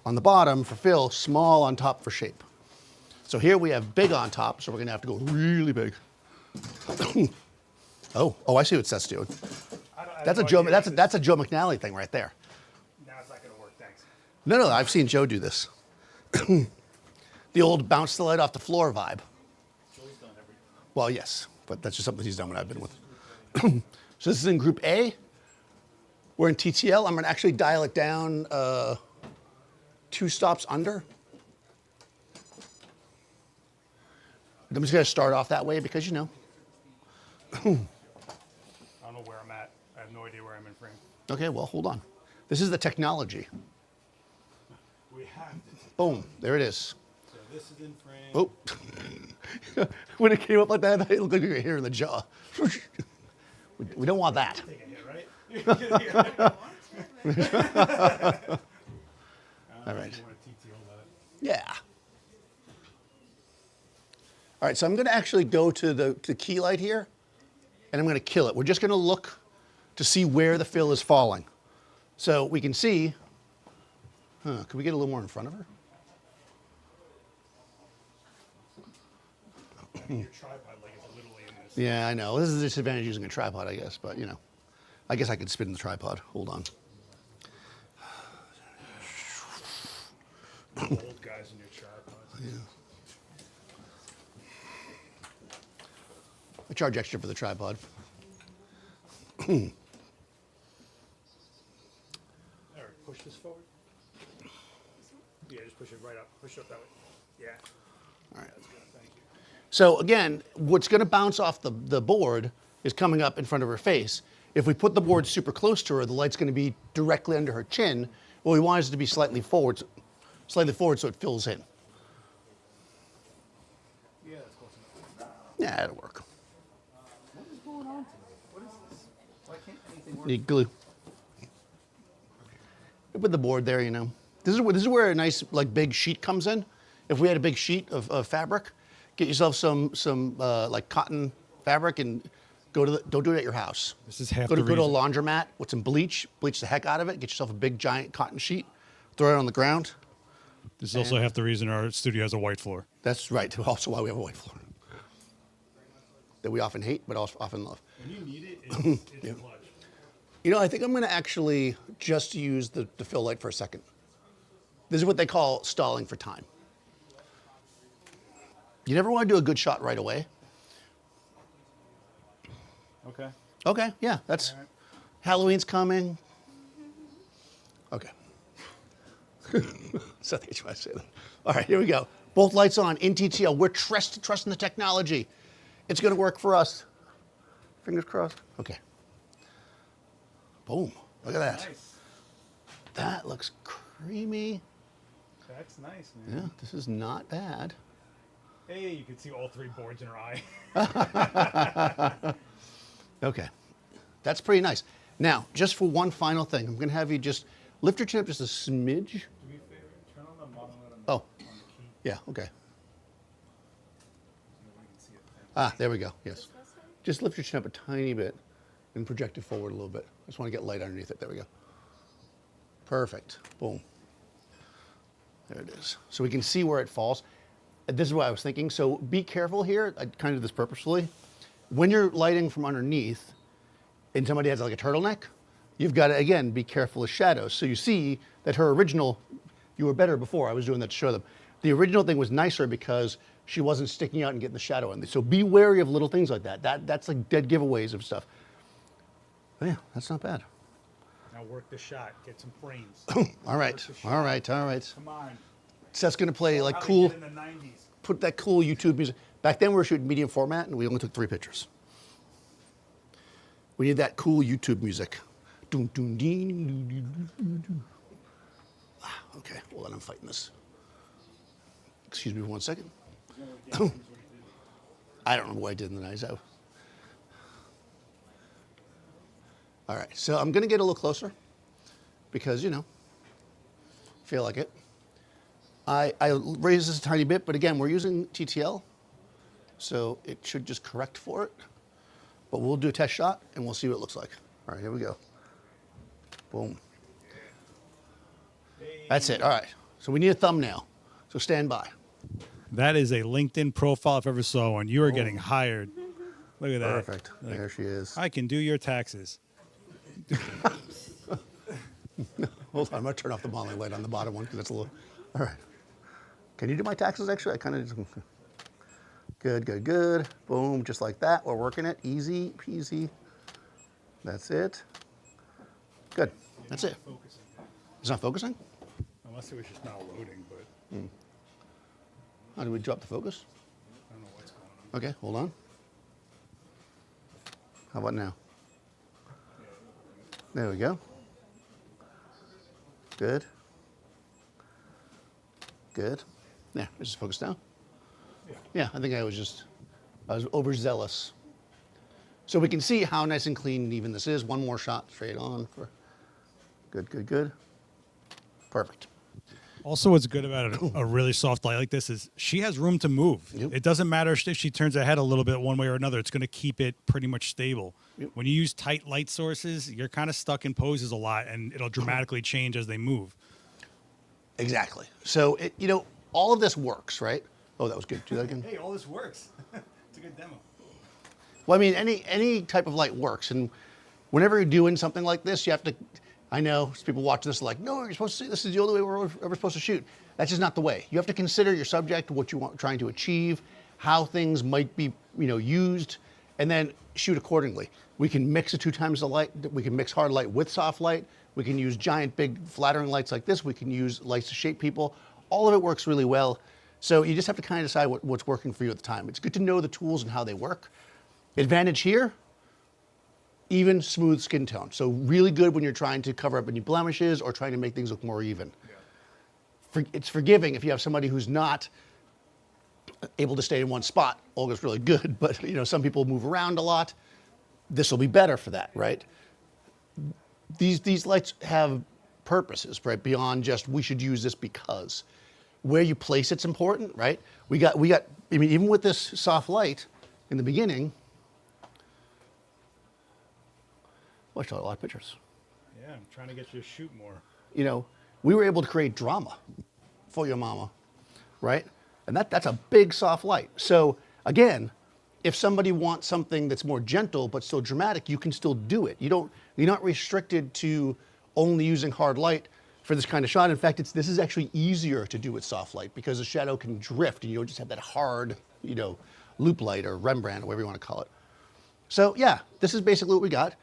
on the bottom for fill, small on top for shape. So here we have big on top, so we're gonna have to go really big. oh, I see what Seth's doing. That's a Joe McNally thing right there. Now it's not going to work. Thanks. No, I've seen Joe do this. The old bounce the light off the floor vibe. Joe's done everything. Well, yes, but that's just something he's done when I've been with. So this is in group A. We're in TTL. I'm gonna actually dial it down 2 stops under. I'm just gonna start off that way because you know. I don't know where I'm at. I have no idea where I'm in frame. Okay, well, hold on. This is the technology. We have to. Boom, there it is. So this is in frame. Oh. When it came up like that, it looked like you were here in the jaw. We don't want that. Take a hit, right? All right. You want to TTL that. Yeah. All right, so I'm going to actually go to the key light here, and I'm going to kill it. We're just going to look to see where the fill is falling. So we can see, can we get a little more in front of her? Your tripod leg is literally in this. Yeah, I know. This is the disadvantage of using a tripod, I guess, but you know, I guess I could spin the tripod. Hold on. Old guys in your tripods. Yeah. I charge extra for the tripod. Eric, push this forward. Yeah, just push it right up. Push it up that way. Yeah. All right. That's good. Thank you. So again, what's going to bounce off the board is coming up in front of her face. If we put the board super close to her, the light's going to be directly under her chin. Well, we want it to be slightly forward so it fills in. Yeah, that's close enough. Yeah, that'll work. What is going on today? What is this? Why can't anything work? Need glue. Put the board there, you know. This is where a nice like big sheet comes in. If we had a big sheet of fabric, get yourself some like cotton fabric and don't do it at your house. This is half Go to the a reason. laundromat with some bleach the heck out of it. Get yourself a big giant cotton sheet, throw it on the ground. This is also half the reason our studio has a white floor. That's right. Also why we have a white floor that we often hate, but also often love. When you need it, it's clutch. You know, I think I'm going to actually just use the fill light for a second. This is what they call stalling for time. You never want to do a good shot right away. Okay. Okay, yeah, that's Halloween's coming. Okay. So I think you want to say that. All right, here we go. Both lights on in TTL. We're trusting the technology. It's going to work for us. Fingers crossed. Okay. Boom. Look at that. Nice. That looks creamy. That's nice, Yeah, man. this is not bad. Hey, you can see all three boards in her eye. Okay. That's pretty nice. Now, just for one final thing, I'm going to have you just lift your chin up just a smidge. Do me a favor. Turn on the monolith Oh, on the key. yeah, okay. Nobody can see it. Ah, there we go. Yes. Just lift your chin up a tiny bit and project it forward a little bit. I just want to get light underneath it. There we go. Perfect. Boom. There it is. So we can see where it falls. And this is what I was thinking. So be careful here. I kind of did this purposefully. When you're lighting from underneath and somebody has like a turtleneck, you've got to, again, be careful of shadows. So you see that her original, you were better before. I was doing that to show them. The original thing was nicer because she wasn't sticking out and getting the shadow in there. So be wary of little things like that. That's like dead giveaways of stuff. But yeah, that's not bad. Now work the shot. Get some frames. All right, all right, all right. Come on. Seth's gonna play like How they cool, did in the 90s. put that cool YouTube music. Back then we were shooting medium format and we only took 3 pictures. We need that cool YouTube music. Dun, dun, ding, dun, dun, dun, dun, dun. Ah, okay, well then I'm fighting this. Excuse me for 1 second. I don't know what I did in the night. All right, so I'm gonna get a little closer because, you know, feel like it. I raised this a tiny bit, but again, we're using TTL, so it should just correct for it. But we'll do a test shot and we'll see what it looks like. All right, here we go. Boom. That's it, all right. So we need a thumbnail, so stand by. That is a LinkedIn profile if I ever saw one. You are getting hired. Look at that. Perfect, Like, there she is. I can do your taxes. Hold on, I'm gonna turn off the modeling light on the bottom one because that's a little, all right. Can you do my taxes actually? I kind of just, good, good, good. Boom, just like that. We're working it, easy peasy. That's it. Good, that's it. Focusing. It's not focusing? Unless it was just not loading, but How do we drop the focus? I don't know what's going on. Okay, hold on. How about now? There we go. Good. Good. Yeah, just focus now. Yeah. Yeah, I think I was overzealous. So we can see how nice and clean and even this is. One more shot straight on. Good, good, good. Perfect. Also, what's good about a really soft light like this is she has room to move. Yep. It doesn't matter if she turns her head a little bit one way or another. It's going to keep it pretty much stable. Yep. When you use tight light sources, you're kind of stuck in poses a lot, and it'll dramatically change as they move. Exactly. So, all of this works, right? Oh, that was good. Do that again. Hey, all this works. It's a good demo. Well, I mean, any type of light works. And whenever you're doing something like this, you have to, I know people watch this like, no, you're supposed to see, this is the only way we're ever supposed to shoot. That's just not the way. You have to consider your subject, what you want, trying to achieve, how things might be, used, and then shoot accordingly. We can mix it 2 times the light. We can mix hard light with soft light. We can use giant, big, flattering lights like this. We can use lights to shape people. All of it works really well. So you just have to kind of decide what's working for you at the time. It's good to know the tools and how they work. Advantage here, even smooth skin tone. So really good when you're trying to cover up any blemishes or trying to make things look more even. Yeah. It's forgiving if you have somebody who's not able to stay in one spot. Olga's really good, but some people move around a lot. This will be better for that, right? These lights have purposes, right? Beyond just we should use this because. Where you place it's important, right? We got. I mean, even with this soft light in the beginning, well, I shot a lot of pictures. Yeah, I'm trying to get you to shoot more. We were able to create drama for your mama, right? And that's a big soft light. So again, if somebody wants something that's more gentle but still dramatic, you can still do it. You're not restricted to only using hard light for this kind of shot. In fact, this is actually easier to do with soft light because the shadow can drift and you don't just have that hard, loop light or Rembrandt or whatever you want to call it. So yeah, this is basically what we got.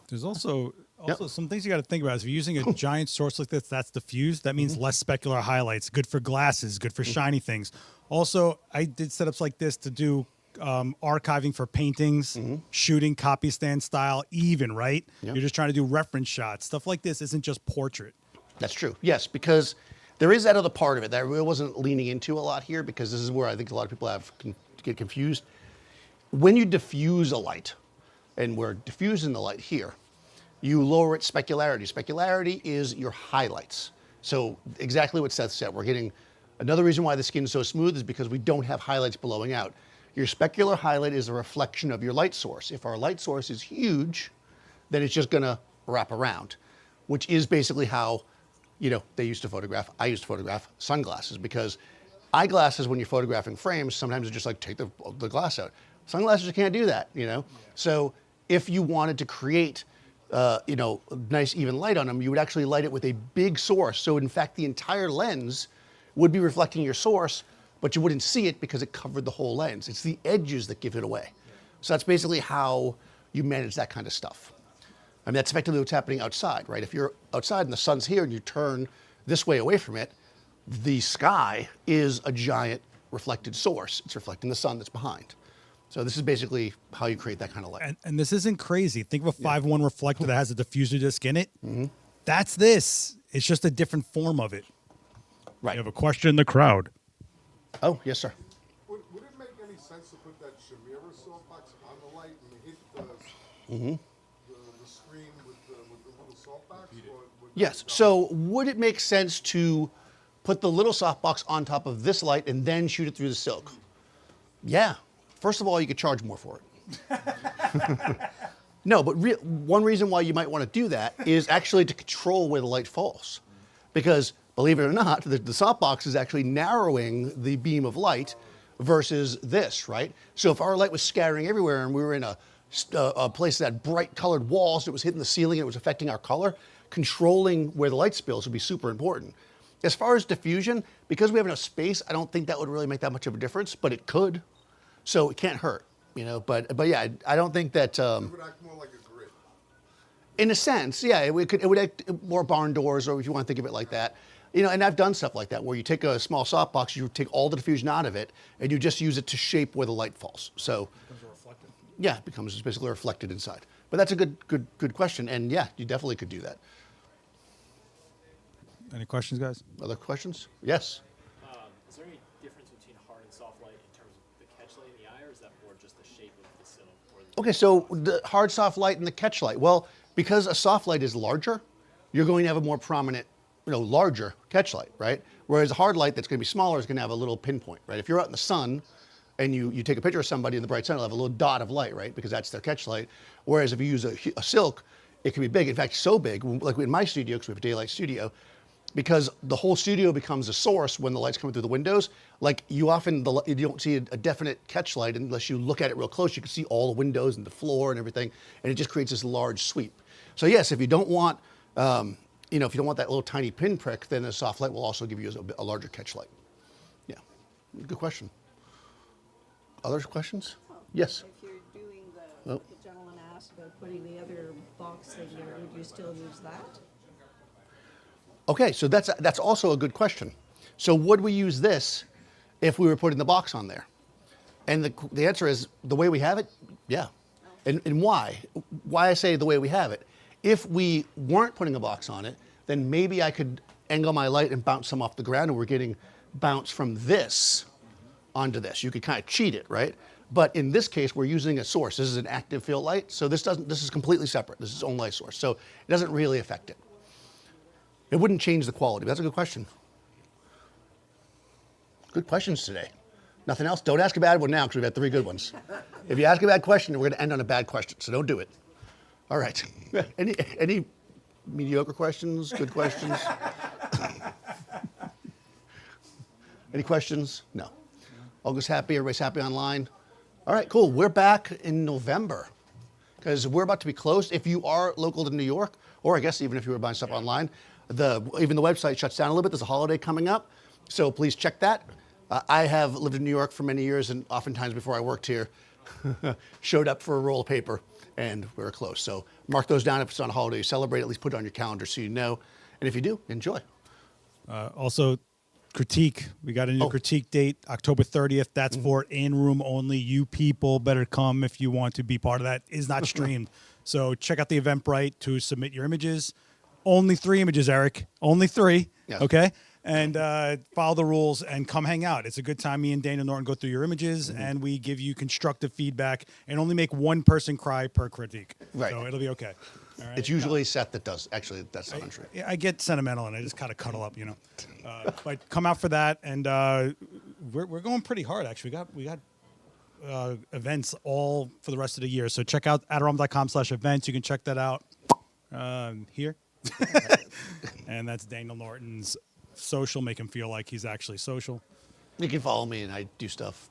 There's also some things you got to think about. If you're using a giant source like this, that's diffused. That means less specular highlights. Good for glasses. Good for shiny things. Also, I did setups like this to do archiving for paintings, shooting copy stand style, even, right? Yep. You're just trying to do reference shots. Stuff like this isn't just portrait. That's true. Yes, because there is that other part of it that I really wasn't leaning into a lot here because this is where I think a lot of people get confused. When you diffuse a light, and we're diffusing the light here, you lower its specularity. Specularity is your highlights. So exactly what Seth said, we're getting, another reason why the skin is so smooth is because we don't have highlights blowing out. Your specular highlight is a reflection of your light source. If our light source is huge, then it's just gonna wrap around, which is basically how, they used to photograph, I used to photograph sunglasses because eyeglasses, when you're photographing frames, sometimes it's just like take the glass out. Sunglasses, you can't do that, So if you wanted to create, nice even light on them, you would actually light it with a big source. So in fact, the entire lens would be reflecting your source, but you wouldn't see it because it covered the whole lens. It's the edges that give it away. So that's basically how you manage that kind of stuff. I mean, that's effectively what's happening outside, right? If you're outside and the sun's here and you turn this way away from it, the sky is a giant reflected source. It's reflecting the sun that's behind. So this is basically how you create that kind of light. And this isn't crazy. Think of a 5.1 reflector that has a diffuser disc in it. That's this. It's just a different form of it. Right. You have a question in the crowd. Oh, yes, sir. Would it make any sense to put that Chimera softbox on the light and hit the screen with the little softbox? Yes. So would it make sense to put the little softbox on top of this light and then shoot it through the silk? Yeah. First of all, you could charge more for it. No, but one reason why you might want to do that is actually to control where the light falls. Because, believe it or not, the softbox is actually narrowing the beam of light versus this, right? So if our light was scattering everywhere and we were in a place that had bright colored walls, it was hitting the ceiling and it was affecting our color, controlling where the light spills would be super important. As far as diffusion, because we have enough space, I don't think that would really make that much of a difference, but it could. So it can't hurt, but yeah, I don't think that. It would act more like a grid. In a sense, yeah, it would act more barn doors, or if you want to think of it like that. And I've done stuff like that where you take a small softbox, you take all the diffusion out of it, and you just use it to shape where the light falls. So it becomes reflected. Yeah, it becomes basically reflected inside. But that's a good question, and yeah, you definitely could do that. Any questions, guys? Other questions? Yes. Is there any difference between hard and soft light in terms of the catch light in the eye, or is that more just the shape of the silk? Okay, so the hard soft light and the catch light. Well, because a soft light is larger, you're going to have a more prominent, larger catch light, right? Whereas a hard light that's going to be smaller is going to have a little pinpoint, right? If you're out in the sun and you take a picture of somebody in the bright sun, it'll have a little dot of light, right? Because that's their catch light. Whereas if you use a silk, it can be big. In fact, so big, like in my studio, because we have a daylight studio, because the whole studio becomes a source when the light's coming through the windows. Like you don't see a definite catch light unless you look at it real close. You can see all the windows and the floor and everything, and it just creates this large sweep. So yes, if you don't want, if you don't want that little tiny pinprick, then a soft light will also give you a larger catch light. Yeah, good question. Other questions? Yes. If you're doing Oh. the gentleman asked about putting the other box thing there, would you still use that? Okay, so that's also a good question. So would we use this if we were putting the box on there? And the answer is the way we have it, yeah. And why? Why I say the way we have it. If we weren't putting a box on it, then maybe I could angle my light and bounce some off the ground, and we're getting bounce from this onto this. You could kind of cheat it, right? But in this case, we're using a source. This is an active field light, so this is completely separate. This is its own light source, so it doesn't really affect it. It wouldn't change the quality. That's a good question. Good questions today. Nothing else? Don't ask a bad one now because we've had 3 good ones. If you ask a bad question, we're going to end on a bad question, so don't do it. All right. Any mediocre questions? Good questions? Any questions? No. August happy? Everybody's happy online? All right, cool. We're back in November because we're about to be closed. If you are local to New York, or I guess even if you were buying stuff online, even the website shuts down a little bit. There's a holiday coming up, so please check that. I have lived in New York for many years, and oftentimes before I worked here, showed up for a roll of paper, and we were closed. So mark those down. If it's on a holiday you celebrate, at least put it on your calendar so you know. And if you do, enjoy. Also, critique. We got a new critique date, October 30th. That's for in-room only. You people better come if you want to be part of that. It is not streamed. So check out the Eventbrite to submit your images. Only 3 images, Eric. Only 3. Yes. Okay? And follow the rules and come hang out. It's a good time. Me and Daniel Norton go through your images, and we give you constructive feedback and only make one person cry per critique. Right. So it'll be okay. All right? It's usually Seth that does. Actually, that's not true. I get sentimental and I just kind of cuddle up, But come out for that, and we're going pretty hard. Actually, we got events all for the rest of the year. So check out adorama.com/events. You can check that out here, and that's Daniel Norton's social. Make him feel like he's actually social. You can follow me, and I do stuff.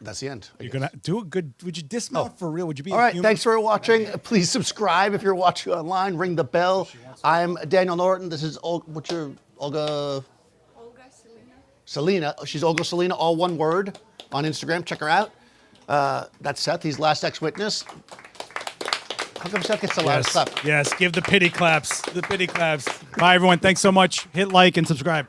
That's the end. You're gonna do a good. Would you dismount for real? Would you be? All right, thanks for watching. Please subscribe if you're watching online. Ring the bell. I'm Daniel Norton. This is what's your Olga? Olga, Selena. Selena. She's Olga Selena, all one word, on Instagram. Check her out. That's Seth. He's Last Ex-Witness. How come Seth gets the loudest clap? Yes. Give the pity claps. The pity claps. Bye, everyone. Thanks so much. Hit like and subscribe.